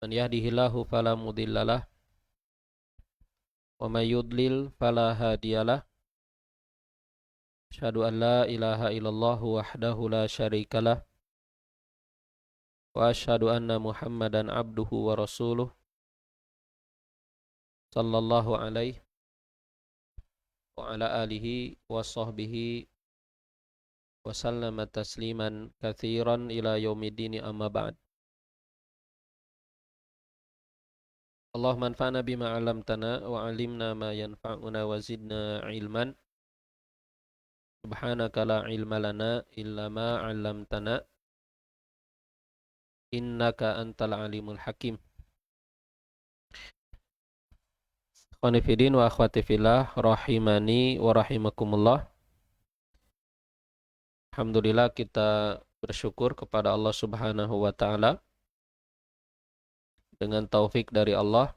Man yahdihillahu fala mudhillalah wa may yudlil fala hadiyalah. Asyhadu an la ilaha illallah wahdahu la syarikalah wa asyhadu anna Muhammadan abduhu wa rasuluh sallallahu alaihi wa ala alihi wa sahbihi wa sallama tasliman katsiran ila yaumiddin amma ba'd. Allahumma anfa'na bima 'allamtana wa 'allimna ma yanfa'una wa zidna ilman. Subhanaka la ilma lana illa ma 'allamtana innaka antal alimul hakim. Ikhwani fillah wa akhwati fillah rahimani wa rahimakumullah. Alhamdulillah, kita bersyukur kepada Allah Subhanahu wa taala dengan taufik dari Allah.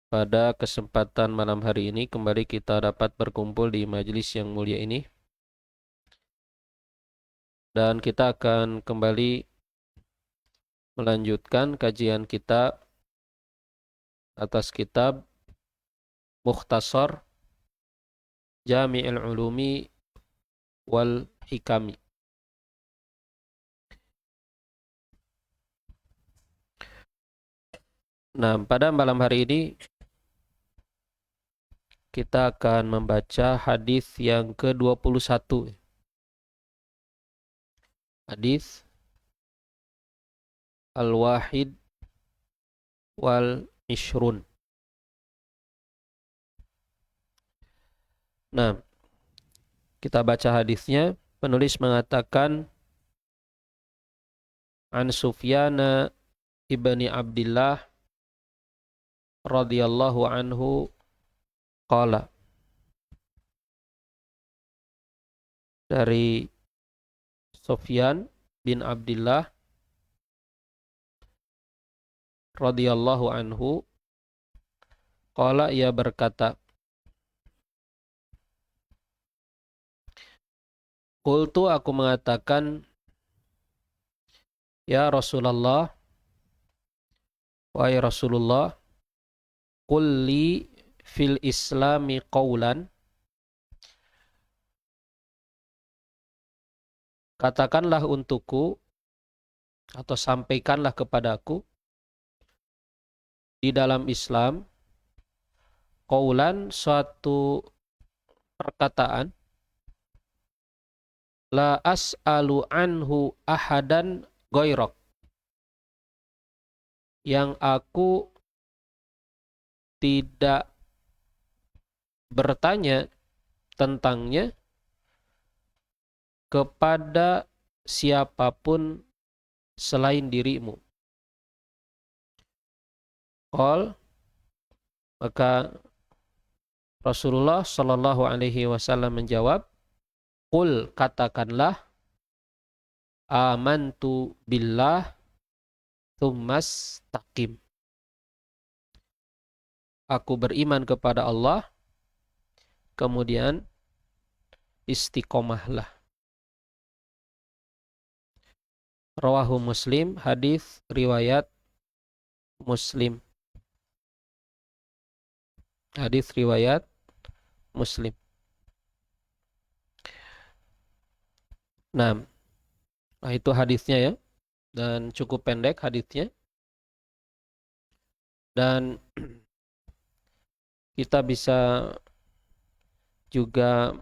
Pada kesempatan malam hari ini kembali kita dapat berkumpul di majelis yang mulia ini. Dan kita akan kembali melanjutkan kajian kita atas kitab Mukhtasar Jami'ul Ulumi wal Hikami. Nah, pada malam hari ini kita akan membaca hadis yang ke-21. Hadis Al-Wahid wal Ishrun. Nah, kita baca hadisnya. Penulis mengatakan An Sufyana ibni Abdillah radhiyallahu anhu qala, dari Sufyan bin Abdillah radhiyallahu anhu qala, ia berkata, qultu, aku mengatakan, ya Rasulullah, wahai Rasulullah, qul li fil islami qawlan, katakanlah untukku atau sampaikanlah kepadaku di dalam Islam qawlan, suatu perkataan, la as'alu anhu ahadan ghairak, yang aku tidak bertanya tentangnya kepada siapapun selain dirimu. Qal, maka Rasulullah sallallahu alaihi wasallam menjawab, qul, katakanlah, amantu billah tsummas taqim, aku beriman kepada Allah, kemudian istiqomahlah. Rawahu Muslim, hadis riwayat Muslim. Hadis riwayat Muslim. Nah, itu hadisnya ya. Dan cukup pendek hadisnya. Dan kita bisa juga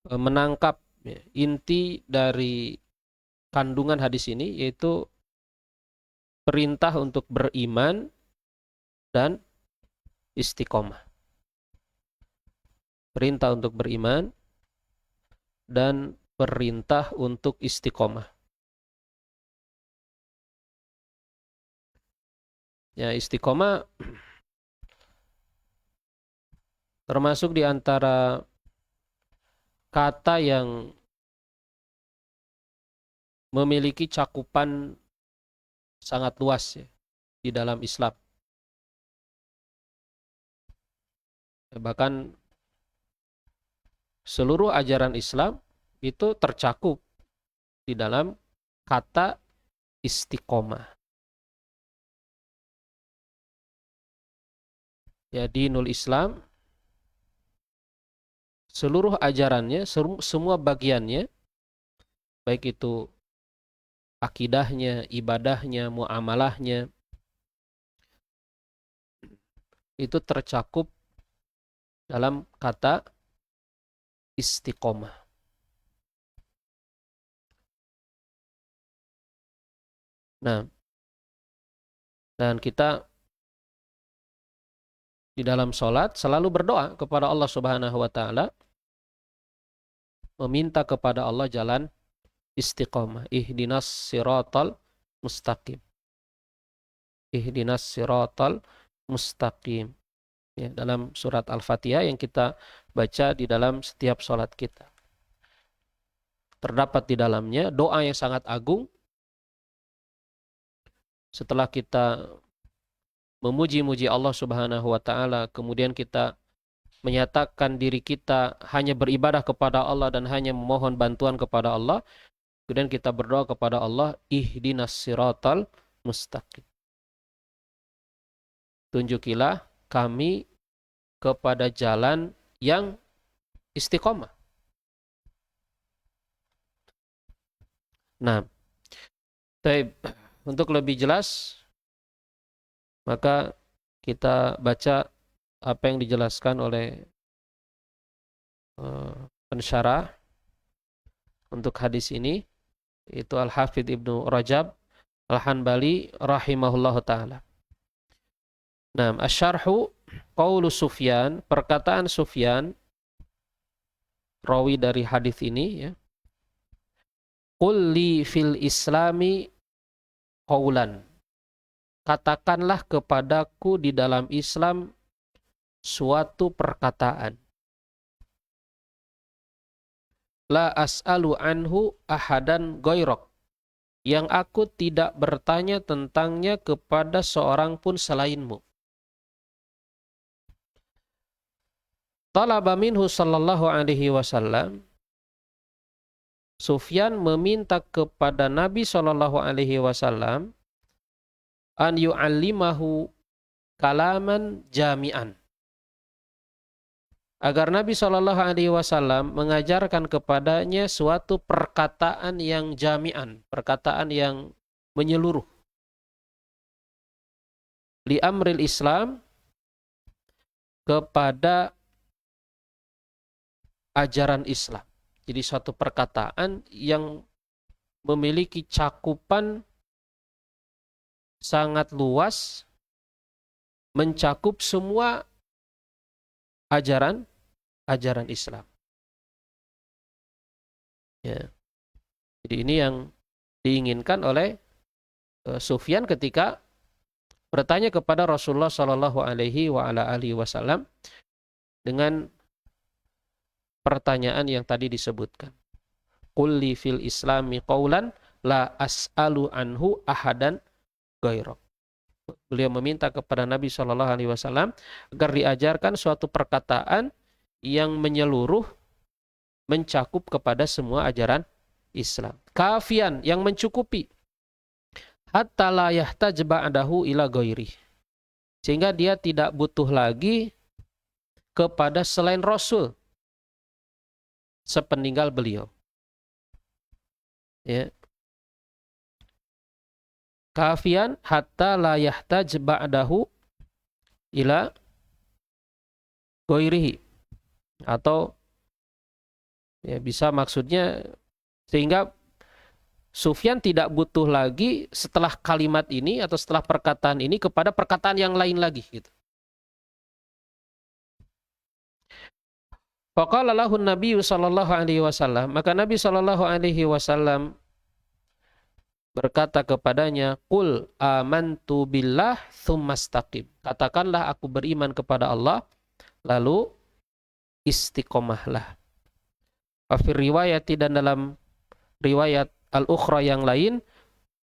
menangkap inti dari kandungan hadis ini, yaitu perintah untuk beriman dan istiqomah. Perintah untuk beriman dan perintah untuk istiqomah. Ya, istiqomah termasuk di antara kata yang memiliki cakupan sangat luas ya, di dalam Islam. Bahkan seluruh ajaran Islam itu tercakup di dalam kata istiqomah. ya dinul Islam, seluruh ajarannya, semua bagiannya, baik itu akidahnya, ibadahnya, muamalahnya, itu tercakup dalam kata istiqomah. Nah, dan kita di dalam sholat selalu berdoa kepada Allah Subhanahu wa Ta'ala, meminta kepada Allah jalan istiqomah. Ihdinas siratal mustaqim. Ihdinas siratal mustaqim. Ya, dalam surat Al-Fatihah yang kita baca di dalam setiap sholat kita. Terdapat di dalamnya doa yang sangat agung. Setelah kita memuji-muji Allah Subhanahu wa Ta'ala, kemudian kita menyatakan diri kita hanya beribadah kepada Allah dan hanya memohon bantuan kepada Allah, kemudian kita berdoa kepada Allah, ihdinas siratal mustaqim. Tunjukilah kami kepada jalan yang istiqomah. Nah, untuk lebih jelas, maka kita baca apa yang dijelaskan oleh pensyarah untuk hadis ini, itu Al-Hafidh Ibnu Rajab Al-Hanbali rahimahullahu ta'ala. Nah, asyarhu qaulu Sufyan, perkataan Sufyan, rawi dari hadis ini, ya. Qul li fil islami qaulan. Katakanlah kepadaku di dalam Islam suatu perkataan. La as'alu anhu ahadan ghairok. Yang aku tidak bertanya tentangnya kepada seorang pun selainmu. Talaba minhu sallallahu alaihi wasallam. Sufyan meminta kepada Nabi sallallahu alaihi wasallam an yu'allimahu kalaman jami'an. Agar Nabi sallallahu alaihi wasallam mengajarkan kepadanya suatu perkataan yang jami'an, perkataan yang menyeluruh. Li amril Islam, kepada ajaran Islam. Jadi suatu perkataan yang memiliki cakupan sangat luas, mencakup semua ajaran Islam. Ya. Jadi ini yang diinginkan oleh Sufyan ketika bertanya kepada Rasulullah Shallallahu Alaihi Wasallam dengan pertanyaan yang tadi disebutkan. Qul li fil islami qaulan la as'alu anhu ahadan ghairok. Beliau meminta kepada Nabi Shallallahu Alaihi Wasallam agar diajarkan suatu perkataan yang menyeluruh, mencakup kepada semua ajaran Islam. Kafian, yang mencukupi. Hatta la yahtaj ba'dahu ila ghairi. Sehingga dia tidak butuh lagi kepada selain Rasul sepeninggal beliau. Ya. Kafian hatta la yahtaj ba'dahu ila ghairihi. Atau ya bisa maksudnya sehingga Sufyan tidak butuh lagi setelah kalimat ini atau setelah perkataan ini kepada perkataan yang lain lagi gitu. Faqala lahu Nabi sallallahu alaihi wasallam, maka Nabi sallallahu alaihi wasallam berkata kepadanya, "Qul amantu billah tsumastaqim." Katakanlah aku beriman kepada Allah, lalu istiqomahlah. Fi riwayati, dan dalam riwayat al-ukhra yang lain,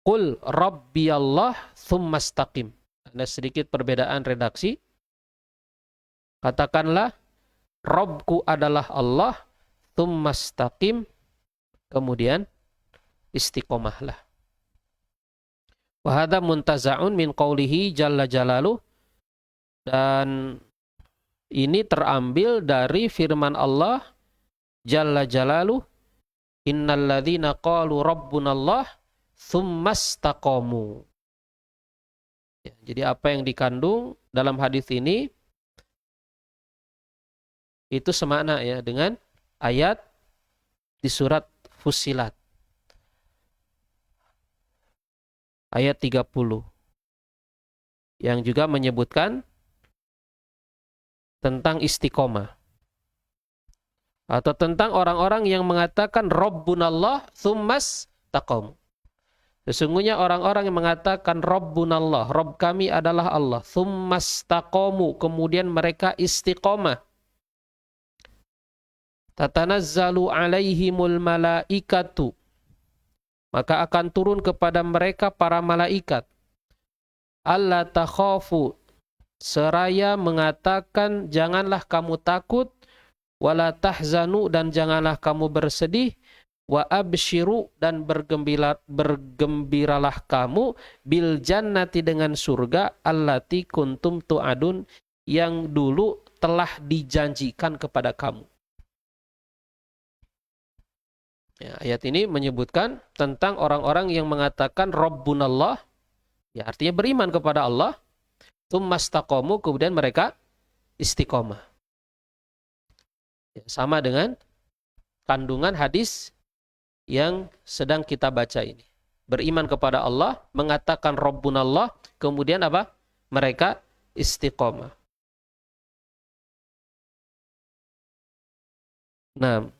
"Qul rabbiyallah tsumastaqim." Ada sedikit perbedaan redaksi. Katakanlah Rabbku adalah Allah, tsumastaqim, kemudian istiqomahlah. Wa hadza muntaza'un min qaulihi jalla jalaluh, dan ini terambil dari firman Allah Jalla Jalaluh, innalladzina qalu rabbunallah tsumastaqamu. Ya, jadi apa yang dikandung dalam hadis ini itu semakna ya dengan ayat di surat Fussilat ayat 30 yang juga menyebutkan tentang istiqomah atau tentang orang-orang yang mengatakan Rabbunallah tsummas taqamu. Sesungguhnya orang-orang yang mengatakan Rabbunallah, Rabb kami adalah Allah, tsummas taqamu, kemudian mereka istiqomah. Tatanazzalu alaihimul malaikatu, maka akan turun kepada mereka para malaikat. Alla takhafu, seraya mengatakan janganlah kamu takut, wala tahzanu, dan janganlah kamu bersedih, wa abshiru, dan bergembiralah kamu, bil jannati, dengan surga, allati kuntum tu'adun, yang dulu telah dijanjikan kepada kamu. Ya, ayat ini menyebutkan tentang orang-orang yang mengatakan Rabbunallah, ya artinya beriman kepada Allah, tsumastaqamu, kemudian mereka istiqomah. Ya, sama dengan kandungan hadis yang sedang kita baca ini. Beriman kepada Allah, mengatakan Rabbunallah, kemudian apa? Mereka istiqomah. Nah,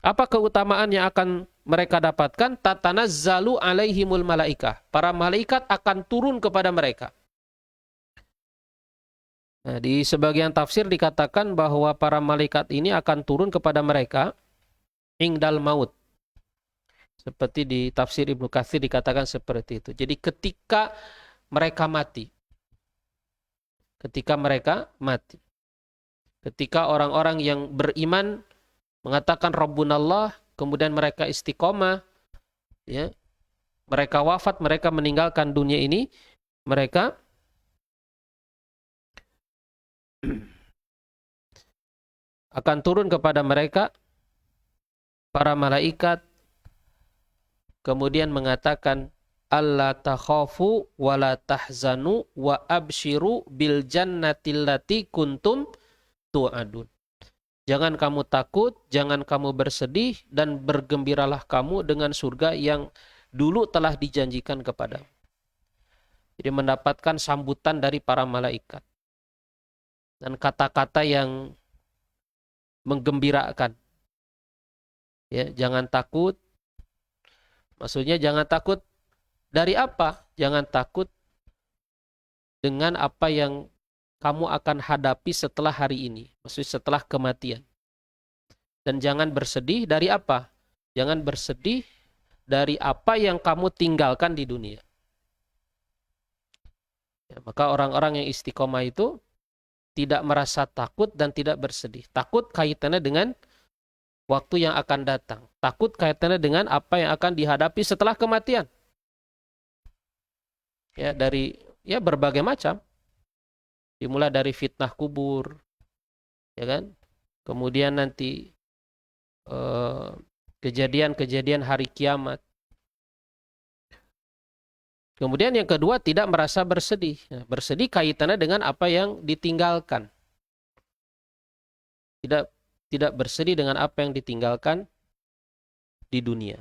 apa keutamaan yang akan mereka dapatkan? Tatanazzalu alaihimul malaikah. Para malaikat akan turun kepada mereka. Nah, di sebagian tafsir dikatakan bahwa para malaikat ini akan turun kepada mereka ingdal maut. Seperti di tafsir Ibnu Katsir dikatakan seperti itu. Jadi ketika mereka mati. Ketika mereka mati. Ketika orang-orang yang beriman mengatakan Rabbunallah, kemudian mereka istiqomah, ya, mereka wafat, mereka meninggalkan dunia ini, mereka akan turun kepada mereka para malaikat, kemudian mengatakan alla takhafu wa la tahzanu wa abshiru bil jannatil lati kuntum tu'adun. Jangan kamu takut, jangan kamu bersedih, dan bergembiralah kamu dengan surga yang dulu telah dijanjikan kepadamu. Jadi mendapatkan sambutan dari para malaikat. Dan kata-kata yang menggembirakan. Ya, jangan takut. Maksudnya jangan takut dari apa? Jangan takut dengan apa yang kamu akan hadapi setelah hari ini. Maksudnya setelah kematian. Dan jangan bersedih dari apa? Jangan bersedih dari apa yang kamu tinggalkan di dunia. Ya, maka orang-orang yang istiqomah itu tidak merasa takut dan tidak bersedih. Takut kaitannya dengan waktu yang akan datang. Takut kaitannya dengan apa yang akan dihadapi setelah kematian. Ya, dari berbagai macam. Dimulai dari fitnah kubur, ya kan? Kemudian nanti kejadian-kejadian hari kiamat. Kemudian yang kedua, tidak merasa bersedih. Nah, bersedih kaitannya dengan apa yang ditinggalkan. Tidak bersedih dengan apa yang ditinggalkan di dunia.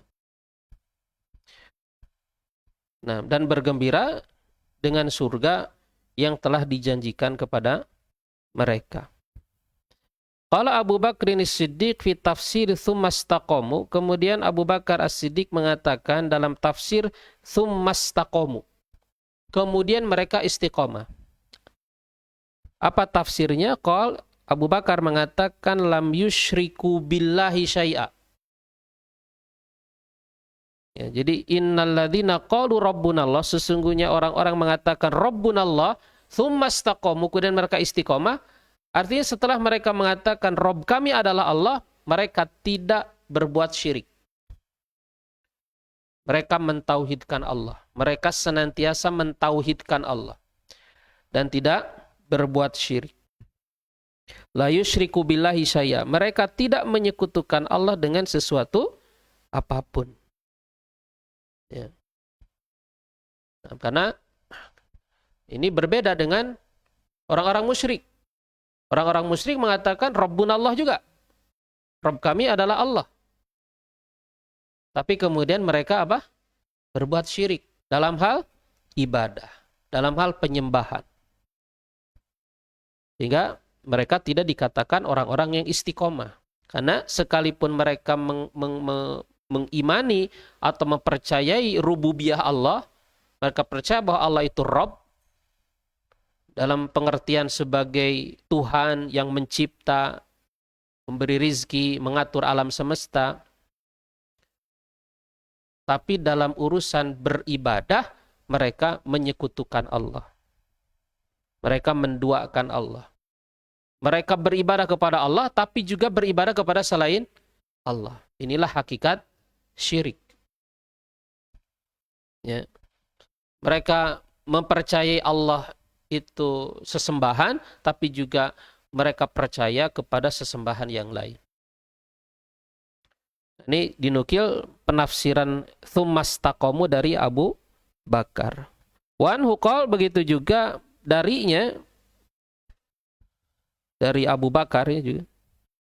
Nah, dan bergembira dengan surga yang telah dijanjikan kepada mereka. Qala Abu Bakr As-Siddiq fi tafsir tsumastaqamu, kemudian Abu Bakar As-Siddiq mengatakan dalam tafsir tsumastaqamu, kemudian mereka istiqomah. Apa tafsirnya? Qala Abu Bakar mengatakan lam yusyriku billahi syai'a. Ya, jadi innalladzina qalu rabbunallah, sesungguhnya orang-orang mengatakan rabbunallah tsumastaqamu, kemudian mereka istiqomah. Artinya setelah mereka mengatakan Rabb kami adalah Allah, mereka tidak berbuat syirik. Mereka mentauhidkan Allah. Mereka senantiasa mentauhidkan Allah. Dan tidak berbuat syirik. La yusyriku billahi syai'a. Mereka tidak menyekutukan Allah dengan sesuatu apapun. Ya. Nah, karena ini berbeda dengan orang-orang musyrik. Orang-orang musyrik mengatakan Rabbunallah juga. Rabb kami adalah Allah. Tapi kemudian mereka apa? Berbuat syirik dalam hal ibadah, dalam hal penyembahan. Sehingga mereka tidak dikatakan orang-orang yang istiqomah. Karena sekalipun mereka mengimani atau mempercayai rububiyah Allah, mereka percaya bahwa Allah itu Rabb, dalam pengertian sebagai Tuhan yang mencipta, memberi rizki, mengatur alam semesta. Tapi dalam urusan beribadah, mereka menyekutukan Allah. Mereka menduakan Allah. Mereka beribadah kepada Allah, tapi juga beribadah kepada selain Allah. Inilah hakikat syirik. Ya. Mereka mempercayai Allah itu sesembahan, tapi juga mereka percaya kepada sesembahan yang lain. Ini dinukil penafsiran Tsumastaqomu dari Abu Bakar. Wan hukol begitu juga darinya, dari Abu Bakar ya juga.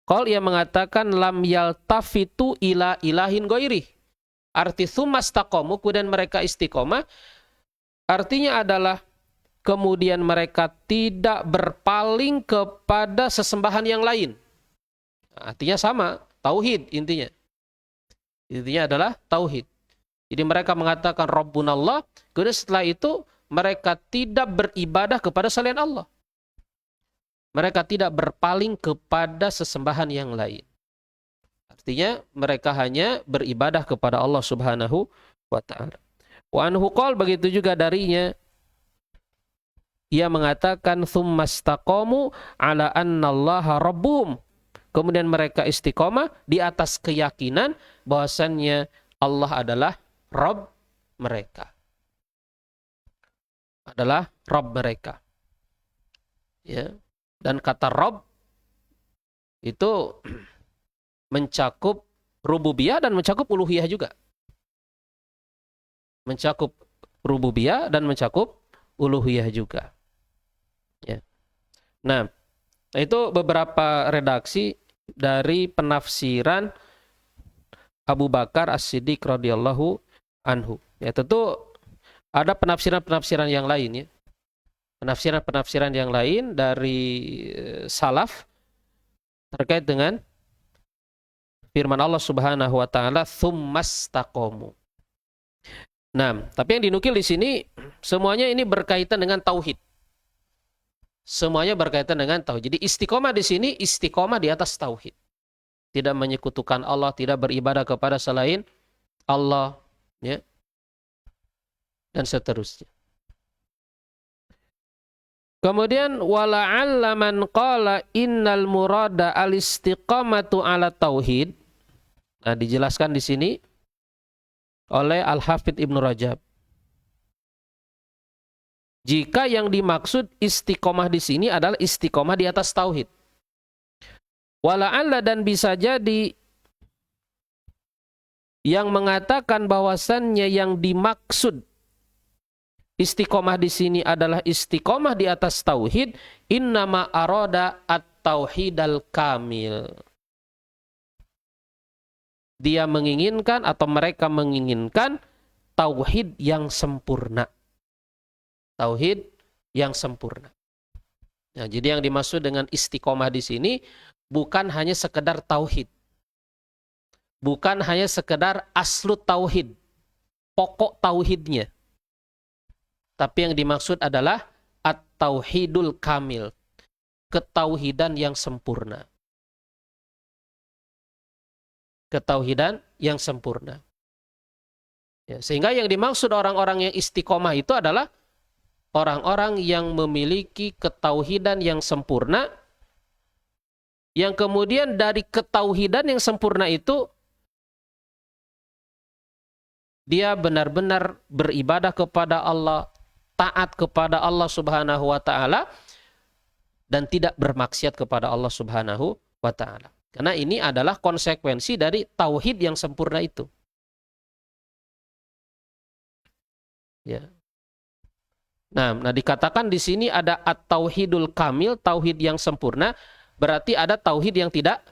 Qol ia mengatakan lam yaltafitu ila ilahin ghairi. Arti tsumastaqomu kemudian mereka istiqomah, artinya adalah kemudian mereka tidak berpaling kepada sesembahan yang lain. Artinya sama, tauhid intinya. Intinya adalah tauhid. Jadi mereka mengatakan Rabbunallah, kemudian setelah itu mereka tidak beribadah kepada selain Allah. Mereka tidak berpaling kepada sesembahan yang lain. Artinya mereka hanya beribadah kepada Allah Subhanahu wa ta'ala. Wa anhu qol begitu juga darinya, ia mengatakan tsumastaqamu ala annallaha rabbuhum. Kemudian mereka istiqomah di atas keyakinan bahwasannya Allah adalah Rabb mereka. Adalah Rabb mereka. Ya. Dan kata Rabb itu mencakup rububiyah dan mencakup uluhiyah juga. Mencakup rububiyah dan mencakup uluhiyah juga. Ya. Nah, itu beberapa redaksi dari penafsiran Abu Bakar As-Siddiq radhiyallahu anhu. Ya, tentu ada penafsiran-penafsiran yang lain ya. Penafsiran-penafsiran yang lain dari salaf terkait dengan firman Allah Subhanahu wa taala tsumastaqamu. Nah, tapi yang dinukil di sini semuanya ini berkaitan dengan tauhid. Semuanya berkaitan dengan tauhid. Jadi istiqomah di sini istiqomah di atas tauhid. Tidak menyekutukan Allah, tidak beribadah kepada selain Allah, ya. Dan seterusnya. Kemudian wala'alla man qala innal murada al-istiqamatu ala tauhid. Nah, dijelaskan di sini oleh Al-Hafidz Ibnu Rajab. Jika yang dimaksud istiqomah di sini adalah istiqomah di atas tauhid. Wala'alla dan bisa jadi yang mengatakan bahwasannya yang dimaksud istiqomah di sini adalah istiqomah di atas tauhid, innama arada at-tauhidal kamil. Dia menginginkan atau mereka menginginkan tauhid yang sempurna. Tauhid yang sempurna. Nah, jadi yang dimaksud dengan istiqomah di sini bukan hanya sekedar tauhid. Bukan hanya sekedar aslu tauhid, pokok tauhidnya. Tapi yang dimaksud adalah at-tauhidul kamil, ketauhidan yang sempurna. Ketauhidan yang sempurna. Ya, sehingga yang dimaksud orang-orang yang istiqomah itu adalah orang-orang yang memiliki ketauhidan yang sempurna, yang kemudian dari ketauhidan yang sempurna itu dia benar-benar beribadah kepada Allah, taat kepada Allah Subhanahu wa taala dan tidak bermaksiat kepada Allah Subhanahu wa taala. Karena ini adalah konsekuensi dari tauhid yang sempurna itu. Ya. Nah, dikatakan di sini ada at-tauhidul kamil, tauhid yang sempurna, berarti ada tauhid yang tidak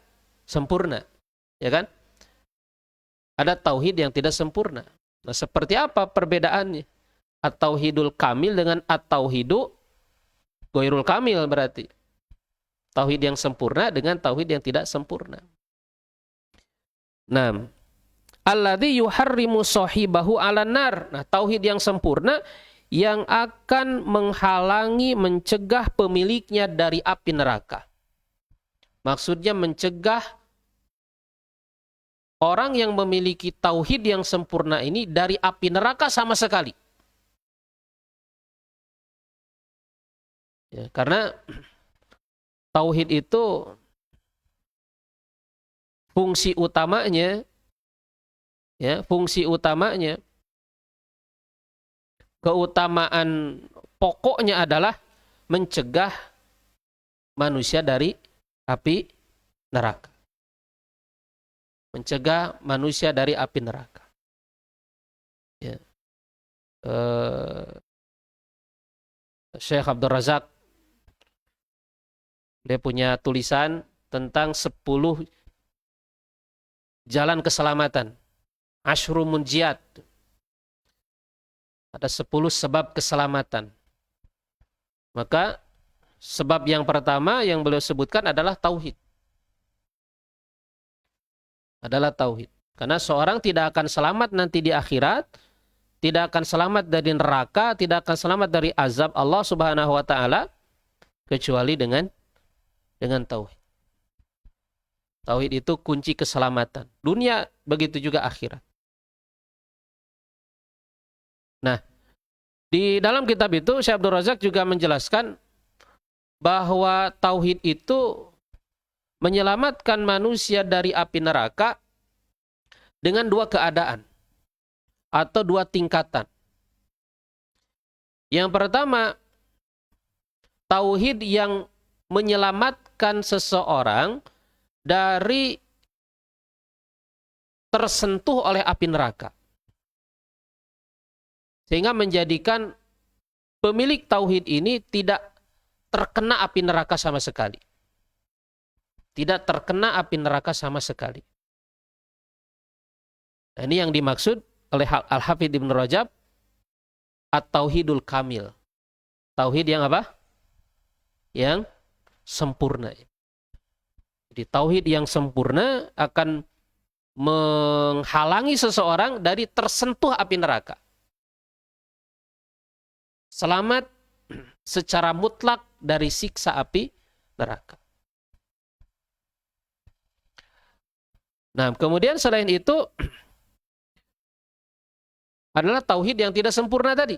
sempurna. Ya kan? Ada tauhid yang tidak sempurna. Nah, seperti apa perbedaannya? At-tauhidul kamil dengan at-tauhidu ghairul kamil berarti. Tauhid yang sempurna dengan tauhid yang tidak sempurna. Nah, alladzi yuharrimu sahibahu 'alan nar. Nah, tauhid yang sempurna yang akan menghalangi, mencegah pemiliknya dari api neraka. Maksudnya mencegah orang yang memiliki tauhid yang sempurna ini dari api neraka sama sekali. Ya, karena tauhid itu fungsi utamanya, keutamaan pokoknya adalah mencegah manusia dari api neraka. Mencegah manusia dari api neraka. Ya. Syekh Abdul Razak, dia punya tulisan tentang 10 jalan keselamatan. Asyru munjiat. Ada 10 sebab keselamatan. Maka sebab yang pertama yang beliau sebutkan adalah tauhid. Adalah tauhid. Karena seorang tidak akan selamat nanti di akhirat, tidak akan selamat dari neraka, tidak akan selamat dari azab Allah Subhanahu wa taala kecuali dengan tauhid. Tauhid itu kunci keselamatan. Dunia begitu juga akhirat. Nah, di dalam kitab itu Syekh Abdul Razak juga menjelaskan bahwa tauhid itu menyelamatkan manusia dari api neraka dengan 2 keadaan atau 2 tingkatan. Yang pertama, tauhid yang menyelamatkan seseorang dari tersentuh oleh api neraka. Sehingga menjadikan pemilik tauhid ini tidak terkena api neraka sama sekali. Tidak terkena api neraka sama sekali. Nah, ini yang dimaksud oleh Al-Hafidz Ibnu Rajab at-tauhidul kamil. Tauhid yang apa? Yang sempurna. Jadi tauhid yang sempurna akan menghalangi seseorang dari tersentuh api neraka. Selamat secara mutlak dari siksa api neraka. Nah, kemudian selain itu adalah tauhid yang tidak sempurna tadi.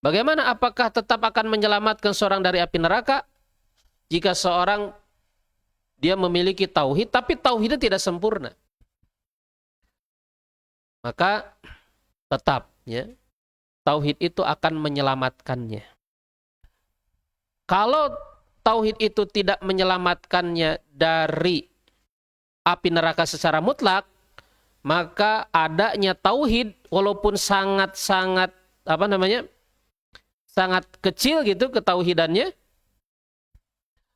Bagaimana, apakah tetap akan menyelamatkan seorang dari api neraka jika seorang dia memiliki tauhid tapi tauhidnya tidak sempurna? Maka tetap ya, tauhid itu akan menyelamatkannya. Kalau tauhid itu tidak menyelamatkannya dari api neraka secara mutlak, maka adanya tauhid walaupun sangat-sangat sangat kecil gitu ketauhidannya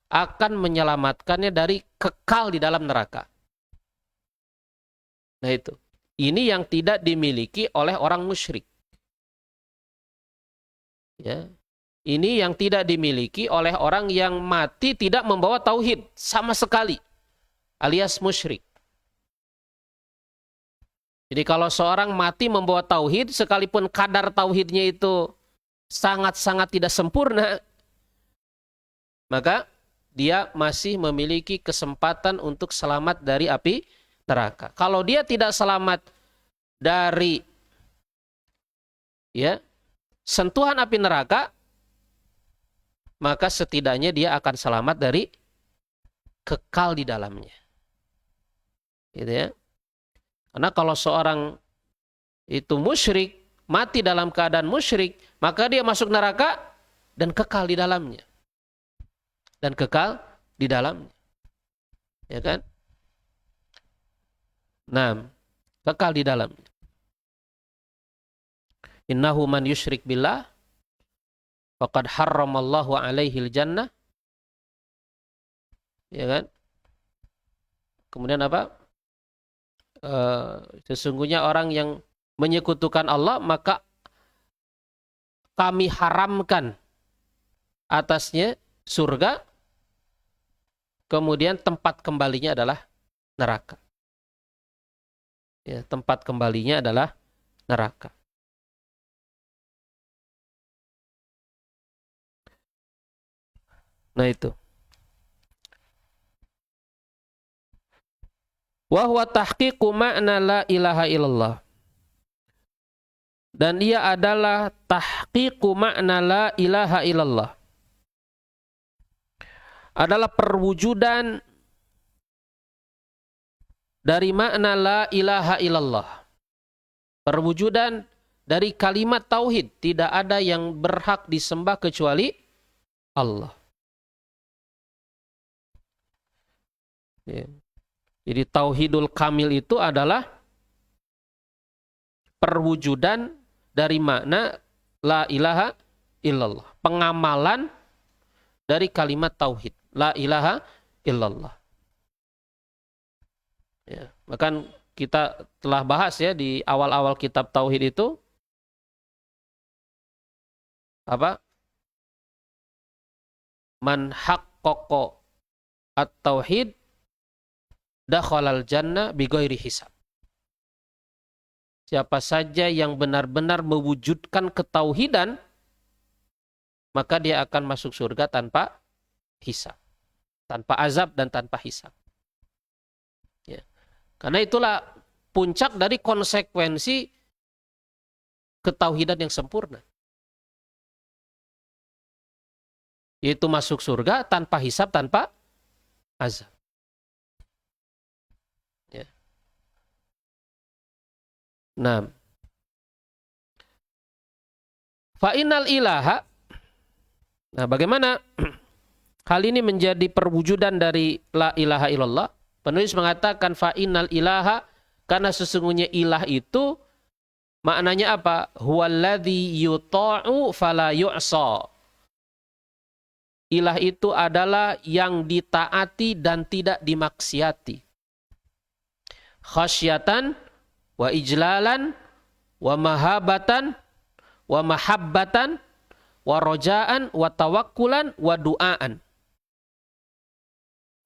akan menyelamatkannya dari kekal di dalam neraka. Nah itu. Ini yang tidak dimiliki oleh orang musyrik. Ya. Ini yang tidak dimiliki oleh orang yang mati tidak membawa tauhid sama sekali, alias musyrik. Jadi kalau seorang mati membawa tauhid, sekalipun kadar tauhidnya itu sangat-sangat tidak sempurna, maka dia masih memiliki kesempatan untuk selamat dari api neraka. Kalau dia tidak selamat dari sentuhan api neraka, maka setidaknya dia akan selamat dari kekal di dalamnya. Gitu ya. Karena kalau seorang itu musyrik, mati dalam keadaan musyrik, maka dia masuk neraka dan kekal di dalamnya. dan kekal di dalamnya. Ya kan? Nah, kekal di dalamnya. Innahu man yusyrik billah faqad harramallahu alaihil jannah. Ya kan? Kemudian apa? Sesungguhnya orang yang menyekutukan Allah, maka kami haramkan atasnya surga, kemudian tempat kembalinya adalah neraka. Ya, tempat kembalinya adalah neraka. Nah itu. Wa huwa tahqiqu ma'na la ilaha illallah. Dan ia adalah tahqiqu ma'na la ilaha illallah. Adalah perwujudan dari makna la ilaha illallah. Perwujudan dari kalimat tauhid. Tidak ada yang berhak disembah kecuali Allah. Ya. Jadi tauhidul kamil itu adalah perwujudan dari makna la ilaha illallah. Pengamalan dari kalimat tauhid. La ilaha illallah. Ya, bahkan kita telah bahas ya di awal-awal kitab tauhid itu apa? Man haqqaqa at-tauhid dakhalal jannah bighairi hisab. Siapa saja yang benar-benar mewujudkan ketauhidan, maka dia akan masuk surga tanpa hisab, tanpa azab dan tanpa hisab. Ya. Karena itulah puncak dari konsekuensi ketauhidan yang sempurna. Yaitu masuk surga tanpa hisab, tanpa azab. Ya. Nah, fa'inal ilaha. Nah, bagaimana hal ini menjadi perwujudan dari la ilaha illallah? Penulis mengatakan fa'inal ilaha, karena sesungguhnya ilah itu maknanya apa? Huwaladzi yuta'u fala yu'sa. Ilah itu adalah yang ditaati dan tidak dimaksiati. Khasyatan wa ijlalan wa mahabatan wa mahabbatan wa rojaan wa tawakkulan wa du'aan.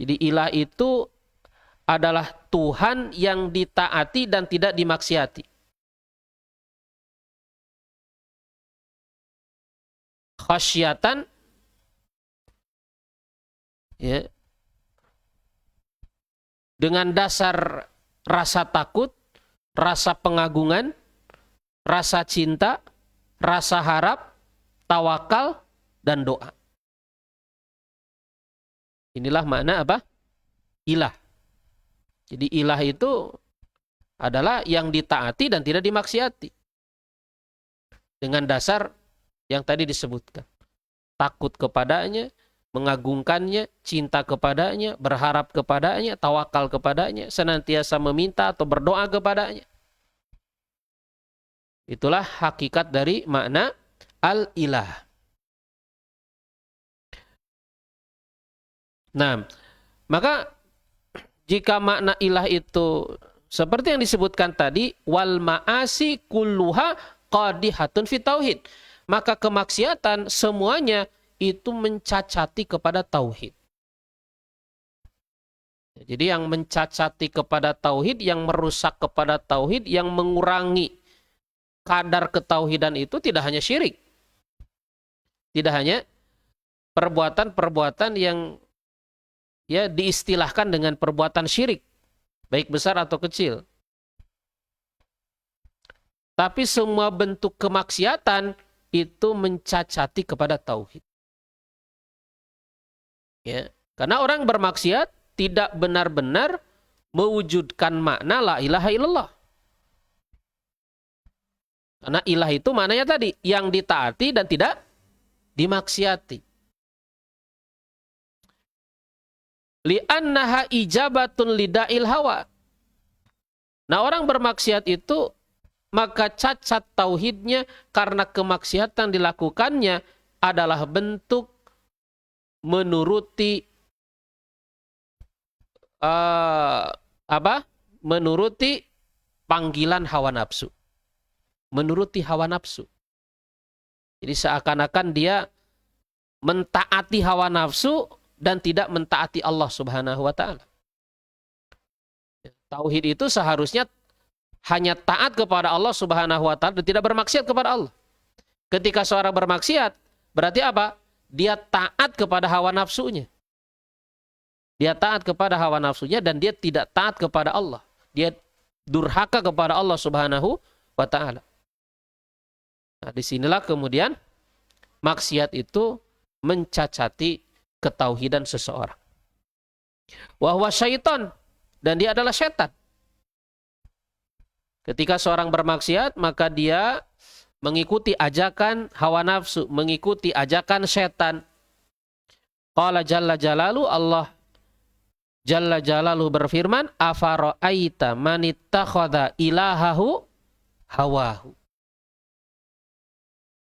Jadi ilah itu adalah Tuhan yang ditaati dan tidak dimaksiati. Khasyatan, ya, dengan dasar rasa takut, rasa pengagungan, rasa cinta, rasa harap, tawakal, dan doa. Inilah makna apa? Ilah. Jadi ilah itu adalah yang ditaati dan tidak dimaksiati. Dengan dasar yang tadi disebutkan. Takut kepadanya, mengagungkannya, cinta kepadanya, berharap kepadanya, tawakal kepadanya, senantiasa meminta atau berdoa kepadanya. Itulah hakikat dari makna al-ilah. Nah, maka jika makna ilah itu seperti yang disebutkan tadi, wal ma'asi kulluha qadihatun fi tauhid, maka kemaksiatan semuanya itu mencacati kepada tauhid. Jadi yang mencacati kepada tauhid, yang merusak kepada tauhid, yang mengurangi kadar ketauhidan itu tidak hanya syirik. Tidak hanya perbuatan-perbuatan yang ya diistilahkan dengan perbuatan syirik, baik besar atau kecil. Tapi semua bentuk kemaksiatan itu mencacati kepada tauhid. Ya, karena orang bermaksiat tidak benar-benar mewujudkan makna la ilaha illallah. Karena ilah itu maknanya tadi, yang ditaati dan tidak dimaksiati. li'annaha ijabatun lida'il hawa. Nah, orang bermaksiat itu maka cacat tauhidnya karena kemaksiatan dilakukannya adalah bentuk menuruti menuruti panggilan hawa nafsu. Menuruti hawa nafsu. Jadi seakan-akan dia mentaati hawa nafsu dan tidak mentaati Allah Subhanahu wa taala. Tauhid itu seharusnya hanya taat kepada Allah Subhanahu wa taala dan tidak bermaksiat kepada Allah. Ketika seorang bermaksiat, berarti apa? Dia taat kepada hawa nafsunya. Dia taat kepada hawa nafsunya dan dia tidak taat kepada Allah. Dia durhaka kepada Allah Subhanahu wa taala. Nah, disinilah kemudian maksiat itu mencacati ketauhidan seseorang. Wa huwa syaitan, dan dia adalah setan. Ketika seorang bermaksiat, maka dia mengikuti ajakan hawa nafsu, mengikuti ajakan setan. Qala jalla jalalu, Allah jalla jalalu berfirman, afara'aita man ittakhadha ilahahu hawahu.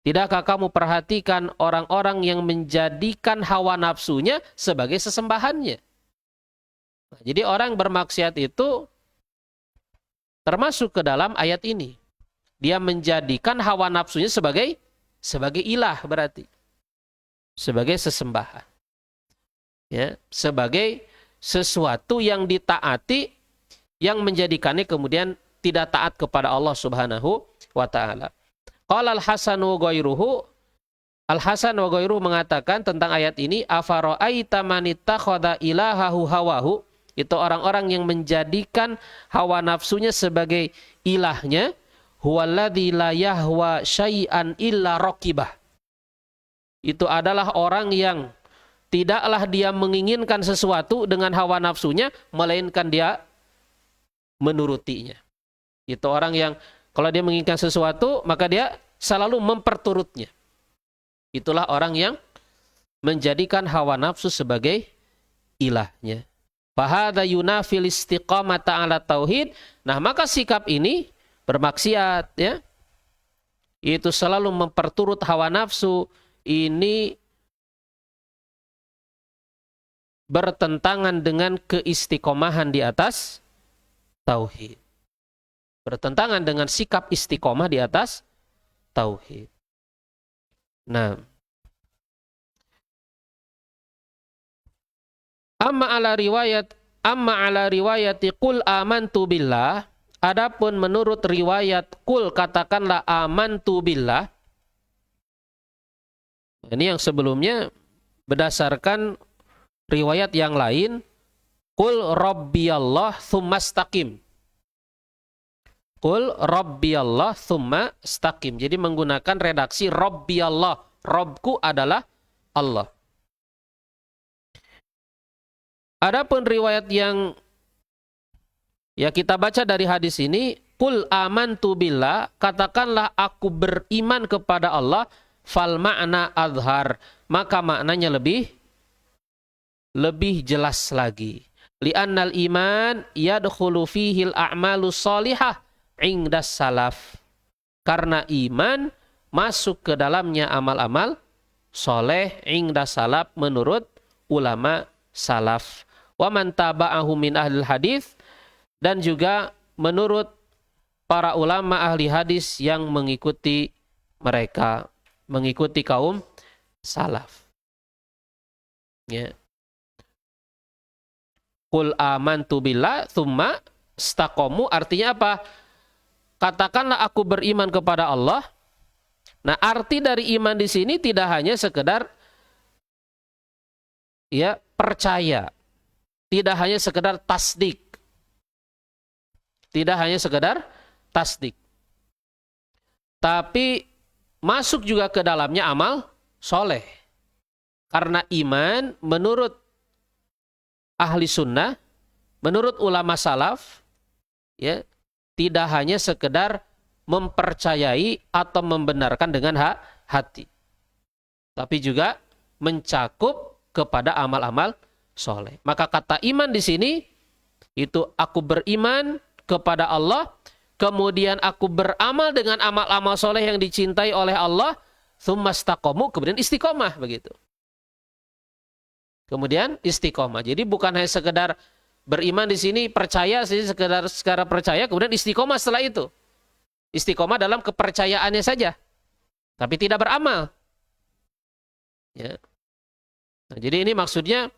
Tidakkah kamu perhatikan orang-orang yang menjadikan hawa nafsunya sebagai sesembahannya? Nah, jadi orang bermaksiat itu termasuk ke dalam ayat ini. Dia menjadikan hawa nafsunya sebagai ilah berarti. Sebagai sesembahan. Ya, sebagai sesuatu yang ditaati yang menjadikannya kemudian tidak taat kepada Allah Subhanahu wa taala. Qala Al-Hasan wa ghairuhu, Al-Hasan wa ghairuhu mengatakan tentang ayat ini, afara'aita man ittakhadha ilahahu hawahu, itu orang-orang yang menjadikan hawa nafsunya sebagai ilahnya, huwaladzi la yahwa syai'an illa raqibah. Itu adalah orang yang tidaklah dia menginginkan sesuatu dengan hawa nafsunya, melainkan dia menurutinya. Itu orang yang kalau dia menginginkan sesuatu, maka dia selalu memperturutnya. Itulah orang yang menjadikan hawa nafsu sebagai ilahnya. Fahadha yunafil istiqamata ala tauhid. Nah, maka sikap ini bermaksiat, ya. Itu selalu memperturut hawa nafsu. Ini bertentangan dengan keistiqomahan di atas tauhid. Bertentangan dengan sikap istiqomah di atas tauhid. Nah, amma ala riwayati qul amantu billah, adapun menurut riwayat qul katakanlah amantu billah. Ini yang sebelumnya berdasarkan riwayat yang lain, qul rabbiyallah tsumma istaqim. Qul rabbiyallah tsumma istaqim. Jadi menggunakan redaksi rabbiyallah. Rabbku adalah Allah. Adapun riwayat yang ya kita baca dari hadis ini, qul amantu billah, katakanlah aku beriman kepada Allah, fal ma'na azhar, maka maknanya lebih jelas lagi. Li'annal iman yadkhulu fihil a'malu shalihah ingdas salaf. Karena iman masuk ke dalamnya amal-amal soleh ingdas salaf menurut ulama salaf. Wa man taba'ahu min ahlil hadis, dan juga menurut para ulama ahli hadis yang mengikuti mereka, mengikuti kaum salaf. Ya. Qul amantu billah tsumma istaqamu, artinya apa? Katakanlah aku beriman kepada Allah. Nah, arti dari iman di sini tidak hanya sekedar ya percaya, tidak hanya sekedar tasdik, tidak hanya sekedar tasdik, tapi masuk juga ke dalamnya amal soleh. Karena iman menurut ahli sunnah, menurut ulama salaf, ya, tidak hanya sekedar mempercayai atau membenarkan dengan hati, tapi juga mencakup kepada amal-amal soleh. Maka kata iman di sini itu aku beriman kepada Allah, kemudian aku beramal dengan amal-amal soleh yang dicintai oleh Allah, tsumastaqamu, kemudian istiqomah begitu. Kemudian istiqomah. Jadi bukan hanya sekedar beriman di sini, percaya sih sekedar percaya, kemudian istiqomah setelah itu. Istiqomah dalam kepercayaannya saja, tapi tidak beramal. Ya. Nah, jadi ini maksudnya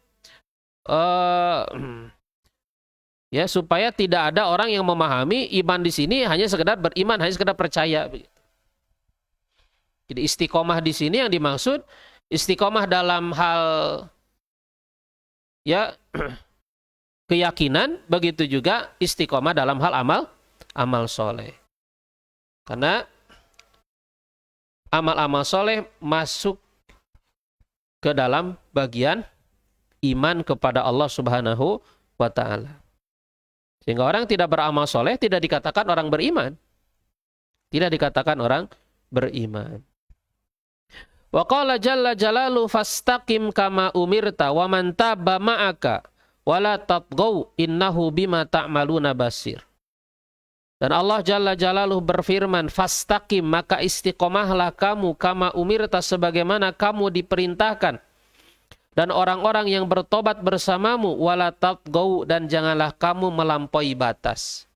ya supaya tidak ada orang yang memahami iman di sini hanya sekedar beriman, hanya sekedar percaya. Jadi istiqomah di sini yang dimaksud istiqomah dalam hal ya keyakinan, begitu juga istiqomah dalam hal amal soleh. Karena amal-amal soleh masuk ke dalam bagian iman kepada Allah Subhanahu wa ta'ala. Sehingga orang tidak beramal soleh tidak dikatakan orang beriman. Tidak dikatakan orang beriman. Wa qala jalla jalalu fastaqim kama umirta wa man taba ma'aka wa la tatghaw innahu bima ta'maluna basir. Dan Allah jalla jalaluhu berfirman, fastaqim, maka istiqomahlah kamu kama umirta, sebagaimana kamu diperintahkan. Dan orang-orang yang bertobat bersamamu, wala tatghaw, dan janganlah kamu melampaui batas.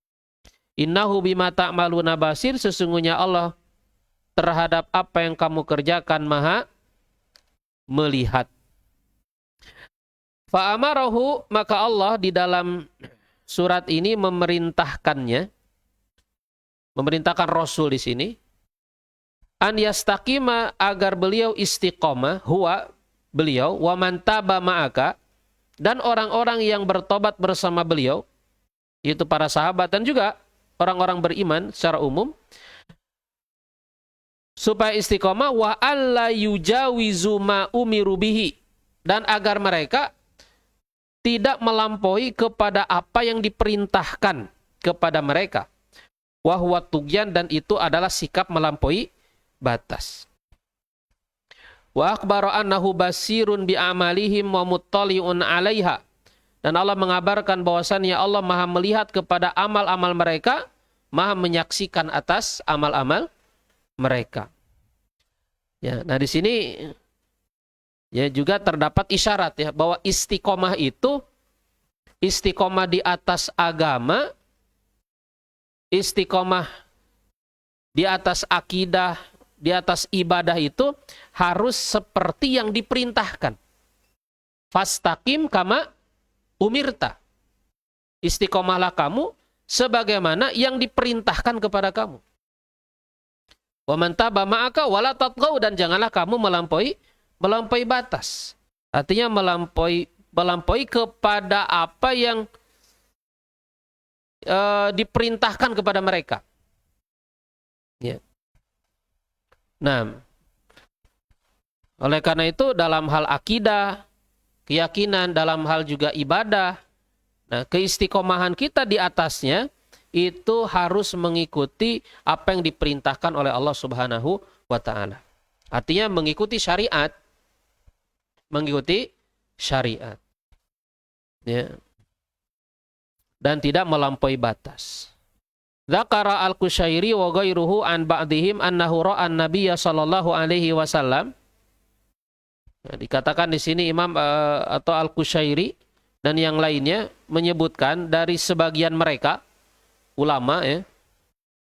Innahu bima ta'maluna basir, sesungguhnya Allah terhadap apa yang kamu kerjakan maha melihat. Fa'amarahu, maka Allah di dalam surat ini memerintahkannya, memerintahkan Rasul di sini, an yastaqima, agar beliau istiqomah, huwa, beliau, wa man taba ma'aka, dan orang-orang yang bertobat bersama beliau, yaitu para sahabat dan juga orang-orang beriman secara umum, supaya istiqomah, wa alla yujawizu ma umiru bihi, dan agar mereka tidak melampaui kepada apa yang diperintahkan kepada mereka. Wa huwa tughyan, dan itu adalah sikap melampaui batas. Wa akhbara annahu basirun bi amalihim wa muttali'un 'alaiha. Dan Allah mengabarkan bahwasannya Allah Maha melihat kepada amal-amal mereka, Maha menyaksikan atas amal-amal mereka. Ya, nah di sini ya juga terdapat isyarat ya bahwa istiqomah itu istiqomah di atas agama, istiqomah di atas akidah, di atas ibadah itu harus seperti yang diperintahkan. Fastaqim kama umirta. Istiqomahlah kamu sebagaimana yang diperintahkan kepada kamu. Wa man taba ma'aka wala tatghaw, dan janganlah kamu melampaui batas. Artinya melampaui kepada apa yang diperintahkan kepada mereka. Ya. Nah, oleh karena itu dalam hal akidah, keyakinan, dalam hal juga ibadah, nah keistiqomahan kita di atasnya itu harus mengikuti apa yang diperintahkan oleh Allah Subhanahu wa ta'ala. Artinya mengikuti syariat. Mengikuti syariat. Ya. Dan tidak melampaui batas. Dzakara al-Qushairi wa ghairuhu an ba'dihim annahu ra'an nabiyya sallallahu alaihi wasallam. Dikatakan di sini Imam atau al-Qushairi dan yang lainnya menyebutkan dari sebagian mereka ulama ya,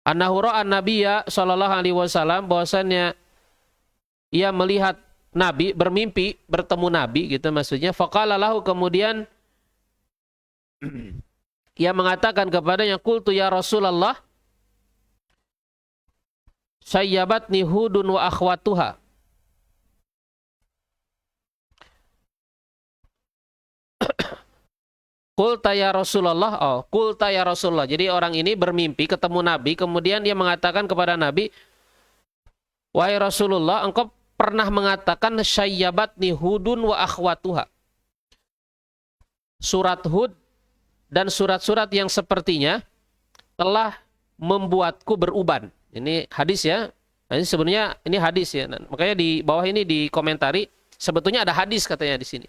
annahu ra'an nabiyya sallallahu alaihi wasallam, bahwasannya ia melihat Nabi, bermimpi bertemu Nabi gitu maksudnya. Faqala lahu, kemudian ia mengatakan kepadanya, qultu ya Rasulullah, sayyabatni Hudun wa akhwatuha. Qulta ya Rasulullah, qulta ya Rasulullah. Jadi orang ini bermimpi ketemu Nabi, kemudian dia mengatakan kepada Nabi, wahai Rasulullah, engkau pernah mengatakan sayyabatni Hudun wa akhwatuha. Surat Hud dan surat-surat yang sepertinya telah membuatku beruban. Ini hadis ya. Ini sebenarnya ini hadis ya. Nah, makanya di bawah ini dikomentari sebetulnya ada hadis katanya di sini.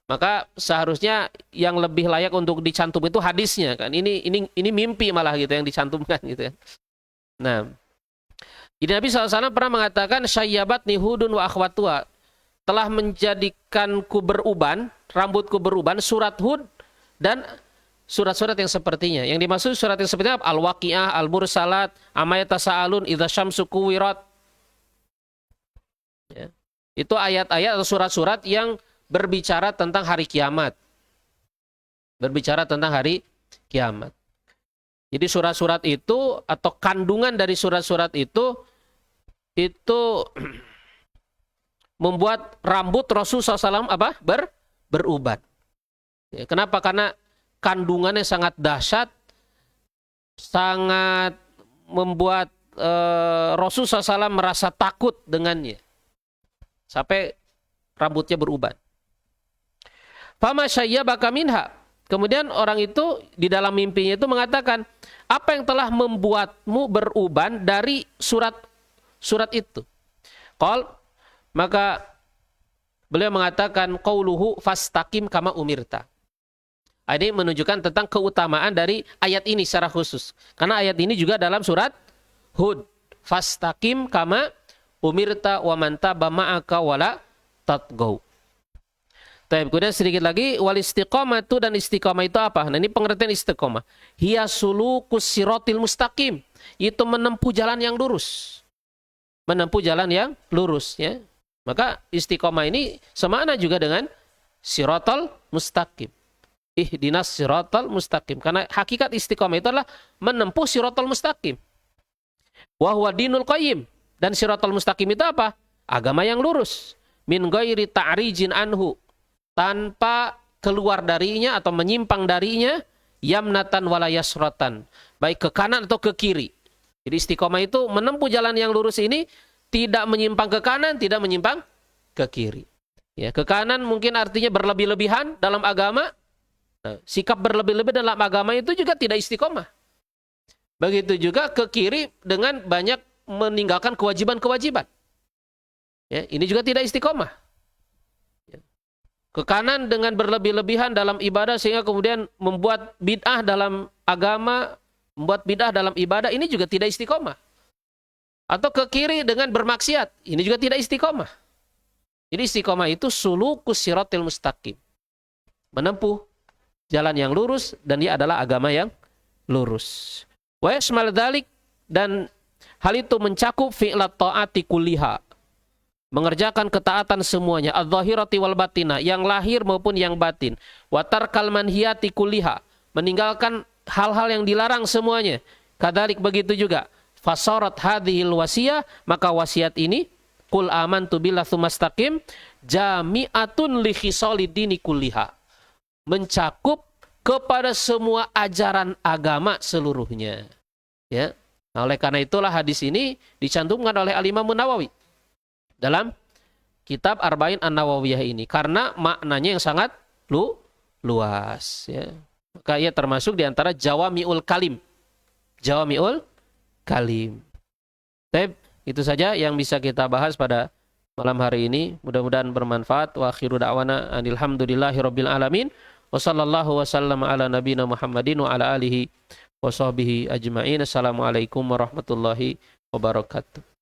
Maka seharusnya yang lebih layak untuk dicantum itu hadisnya kan. Ini mimpi malah gitu yang dicantumkan gitu ya. Nah, jadi Nabi SAW pernah mengatakan syayyabat nihudun wa akhwatuha, telah menjadikanku beruban, rambutku beruban, surat Hud dan surat-surat yang sepertinya. Yang dimaksud surat yang sepertinya Al-Waqi'ah, Al-Mursalat, Amma yatasaalun, Idza syamsu kuwirat. Ya. Itu ayat-ayat atau surat-surat yang berbicara tentang hari kiamat. Berbicara tentang hari kiamat. Jadi surat-surat itu atau kandungan dari surat-surat itu membuat rambut Rasul SAW beruban. Ya, kenapa? Karena kandungannya sangat dahsyat, sangat membuat Rasul SAW merasa takut dengannya. Sampai rambutnya beruban. Fama syayyabaka minha. Kemudian orang itu di dalam mimpinya itu mengatakan, apa yang telah membuatmu beruban dari surat itu? Maka beliau mengatakan qauluhu fastaqim kama umirta. Ini menunjukkan tentang keutamaan dari ayat ini secara khusus. Karena ayat ini juga dalam surat Hud. Fastaqim kama umirta wa man taba ma'aka wala tatgau. Kemudian sedikit lagi, wal istiqomatu, dan istiqomah itu apa? Nah, ini pengertian istiqomah. Hiya sulukus siratil mustaqim. Itu menempuh jalan yang lurus. Menempuh jalan yang lurus. Ya. Maka istiqomah ini semana juga dengan siratal mustaqim. Ihdinas siratal mustaqim. Karena hakikat istiqomah itu adalah menempuh siratal mustaqim. Wa huwa dinul qayyim. Dan siratal mustaqim itu apa? Agama yang lurus. Min ghairi ta'rijin anhu. Tanpa keluar darinya atau menyimpang darinya, yamnatan wala yasratan, baik ke kanan atau ke kiri. Jadi istiqomah itu menempuh jalan yang lurus ini, tidak menyimpang ke kanan, tidak menyimpang ke kiri. Ya, ke kanan mungkin artinya berlebih-lebihan dalam agama. Nah, sikap berlebih-lebih dalam agama itu juga tidak istiqomah. Begitu juga ke kiri dengan banyak meninggalkan kewajiban-kewajiban. Ya, ini juga tidak istiqomah. Ke kanan dengan berlebih-lebihan dalam ibadah sehingga kemudian membuat bid'ah dalam agama, membuat bid'ah dalam ibadah, ini juga tidak istiqomah. Atau ke kiri dengan bermaksiat, ini juga tidak istiqomah. Jadi istiqomah itu sulukus siratil mustaqim. Menempuh jalan yang lurus, dan dia adalah agama yang lurus. Wa yashmal dzalik, dan hal itu mencakup fi'lat ta'ati kulliha. Mengerjakan ketaatan semuanya, adz-dzahirati wal batina, yang lahir maupun yang batin. Wa tarkal manhiyati kulliha, meninggalkan hal-hal yang dilarang semuanya. Kadzalik begitu juga. Fasarat hadhil wasiyah, maka wasiat ini qul amantu billahi tsumastaqim jami'atun li khisalid dini kulliha. Mencakup kepada semua ajaran agama seluruhnya. Ya. Nah, oleh karena itulah hadis ini dicantumkan oleh Al-Imam Nawawi dalam kitab Arba'in An-Nawawiyah ini, karena maknanya yang sangat luas. Ya. Maka ia termasuk diantara Jawami'ul Kalim. Jawami'ul Kalim. Baik, itu saja yang bisa kita bahas pada malam hari ini. Mudah-mudahan bermanfaat. Wa akhiru da'wana alhamdulillahi rabbil alamin. Wa sallallahu wa sallam ala nabina Muhammadin wa ala alihi wa sahbihi ajma'in. Assalamualaikum warahmatullahi wabarakatuh.